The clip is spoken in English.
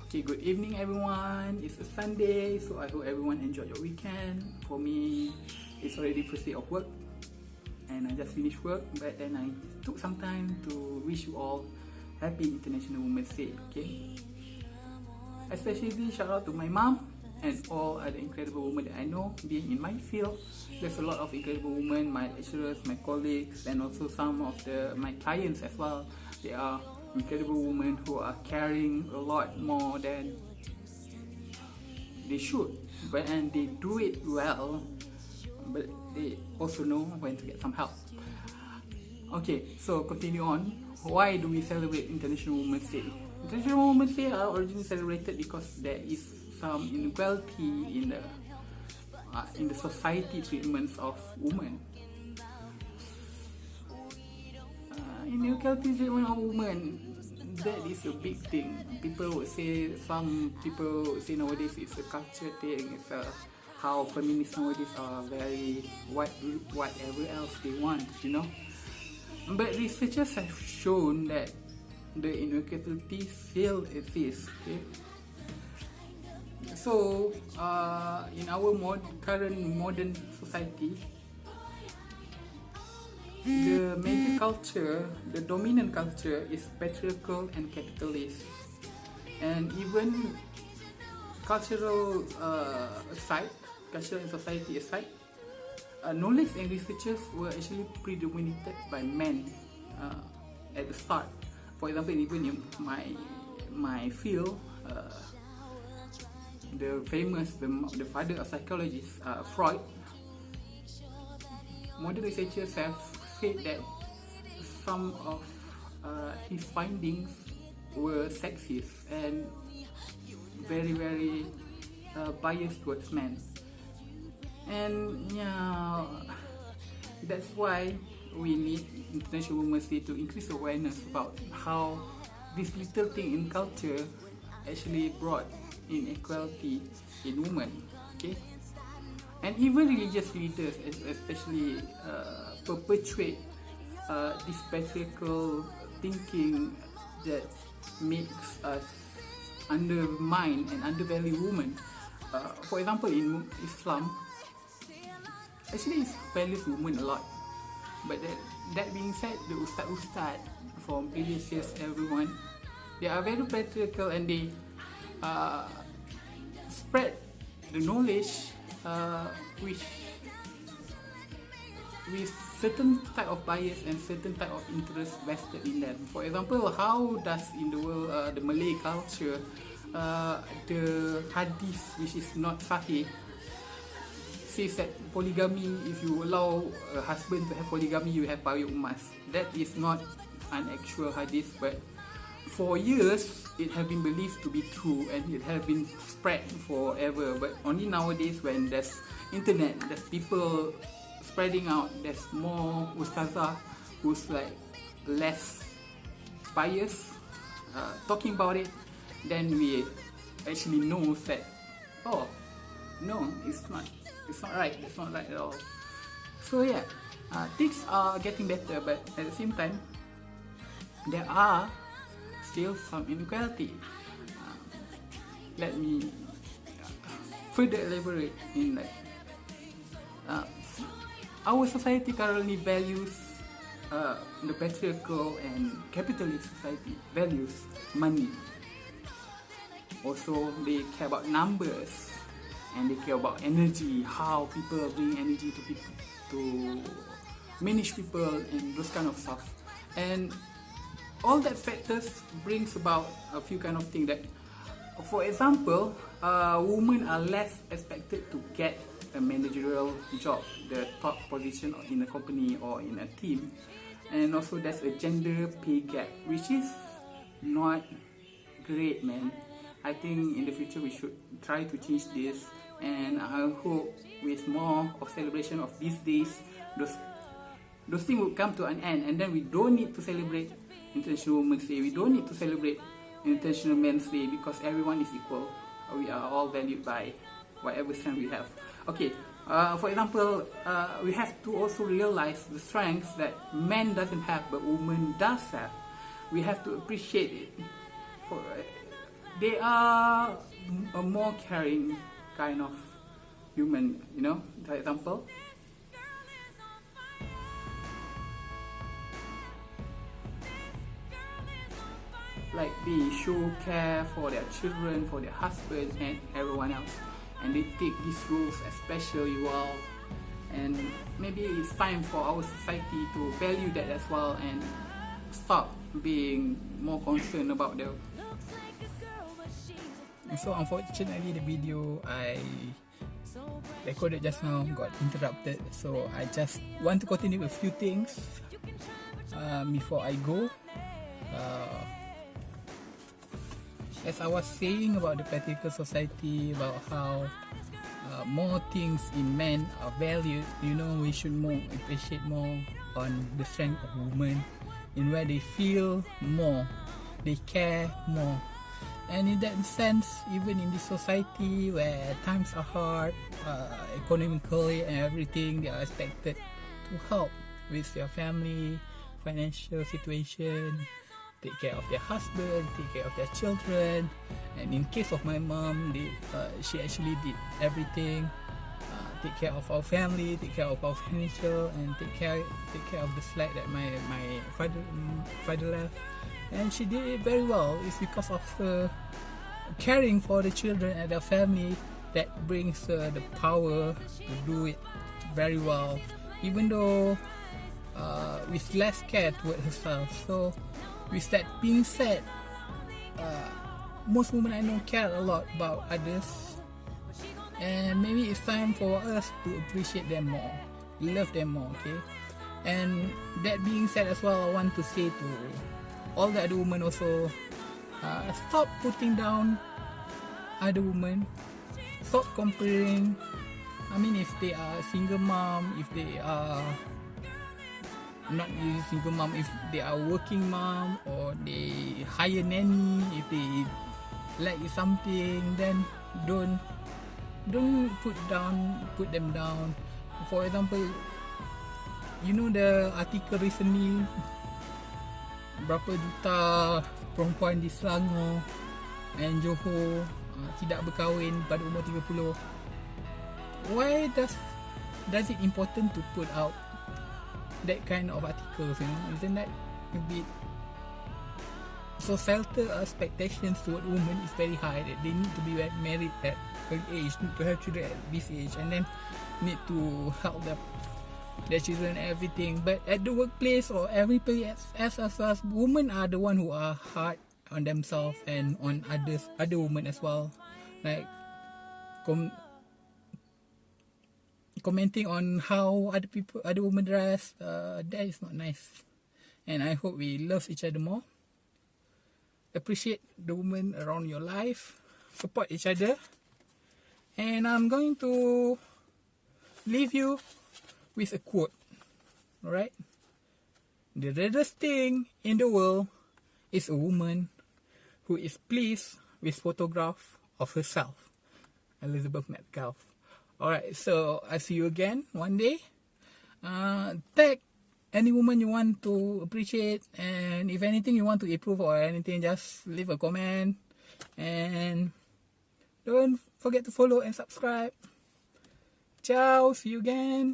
Okay, good evening everyone. It's a Sunday, so I hope everyone enjoyed your weekend. For me, it's already first day of work and I just finished work, but then I took some time to wish you all happy International Women's Day, okay? Especially shout out to my mom and all other incredible women that I know being in my field. There's a lot of incredible women, my lecturers, my colleagues, and also some of my clients as well. They are incredible women who are caring a lot more than they should, and they do it well, but they also know when to get some help. Okay, so continue on. Why do we celebrate International Women's Day? International Women's Day are originally celebrated because there is some inequality in the society treatments of women. Inequality treatment of women, that is a big thing. Some people would say nowadays it's a culture thing. It's how feminists nowadays are very whatever else they want, you know. But researchers have shown that the inequality still exists. Okay? So in our current modern society, the major culture, the dominant culture is patriarchal and capitalist. And even cultural and society aside, knowledge and researchers were actually predominated by men at the start. For example, even in my field, the father of psychologists, Freud, modern researchers have said that some of his findings were sexist and very, very biased towards men. And yeah, that's why we need International Women's Day to increase awareness about how this little thing in culture actually brought inequality in women. Okay, and even religious leaders, especially, perpetuate this patriarchal thinking that makes us undermine and undervalue women. For example, in Islam, actually it values women a lot. But that being said, the ustad from previous years, everyone, they are very patriarchal and they spread the knowledge with certain type of bias and certain type of interest vested in them. For example, how does in the world, the Malay culture, the hadith, which is not sahih, says that polygamy, if you allow a husband to have polygamy, you have payung emas. That is not an actual hadith, but for years it has been believed to be true and it has been spread forever. But only nowadays, when there's internet, there's people spreading out, there's more ustazah who's like less biased talking about it, then we actually know that, oh no, it's not right at all. So yeah, things are getting better, but at the same time there are still some inequality. Let me further elaborate in our society currently values, the patriarchal and capitalist society values money. Also, they care about numbers and they care about energy, how people bring energy to people, to manage people and those kind of stuff. And all that factors brings about a few kind of things that, for example, women are less expected to get a managerial job, the top position in a company or in a team. And also there's a gender pay gap, which is not great, man. I think in the future we should try to change this, and I hope with more of celebration of these days, those things will come to an end, and then we don't need to celebrate International Women's Day, we don't need to celebrate International Men's Day, because everyone is equal. We are all valued by whatever strength we have. Okay, for example, we have to also realize the strengths that men doesn't have but women does have. We have to appreciate it. they are a more caring kind of human, you know. For example, like they show care for their children, for their husband and everyone else, and they take these roles as specially well. And maybe it's time for our society to value that as well and stop being more concerned about them. So unfortunately the video I recorded just now got interrupted, so I just want to continue with a few things before I go. As I was saying about the patriarchal society, about how more things in men are valued, you know, we should more appreciate more on the strength of women, in where they feel more, they care more. And in that sense, even in this society where times are hard, economically and everything, they are expected to help with their family, financial situation, take care of their husband, take care of their children. And in case of my mom, she actually did everything, take care of our family, take care of our financial, and take care of the flat that my father left. And she did it very well. It's because of her caring for the children and the family that brings her the power to do it very well, even though with less care toward herself. So with that being said, most women I know care a lot about others, and maybe it's time for us to appreciate them more, love them more, okay? And that being said as well, I want to say to all the other women also, stop putting down other women, stop comparing. I mean, if they are single mom, if they are not really single mom, if they are working mom, or they hire nanny, if they like something, then don't put them down. For example, you know the article recently, berapa juta perempuan di Selangor and Johor tidak berkahwin pada umur 30. Why does it important to put out that kind of articles, you know? Isn't that a bit societal expectations toward women is very high, that they need to be married at early age, need to have children at this age, and then need to help their children and everything. But at the workplace or every place, as women are the one who are hard on themselves and on other women as well, like commenting on how other women dress. That is not nice. And I hope we love each other more, appreciate the women around your life, support each other. And I'm going to leave you with a quote. Alright? The rarest thing in the world is a woman who is pleased with photograph of herself. Elizabeth Metcalf. Alright, so I see you again one day. Tag any woman you want to appreciate, and if anything you want to improve or anything, just leave a comment. And don't forget to follow and subscribe. Ciao, see you again.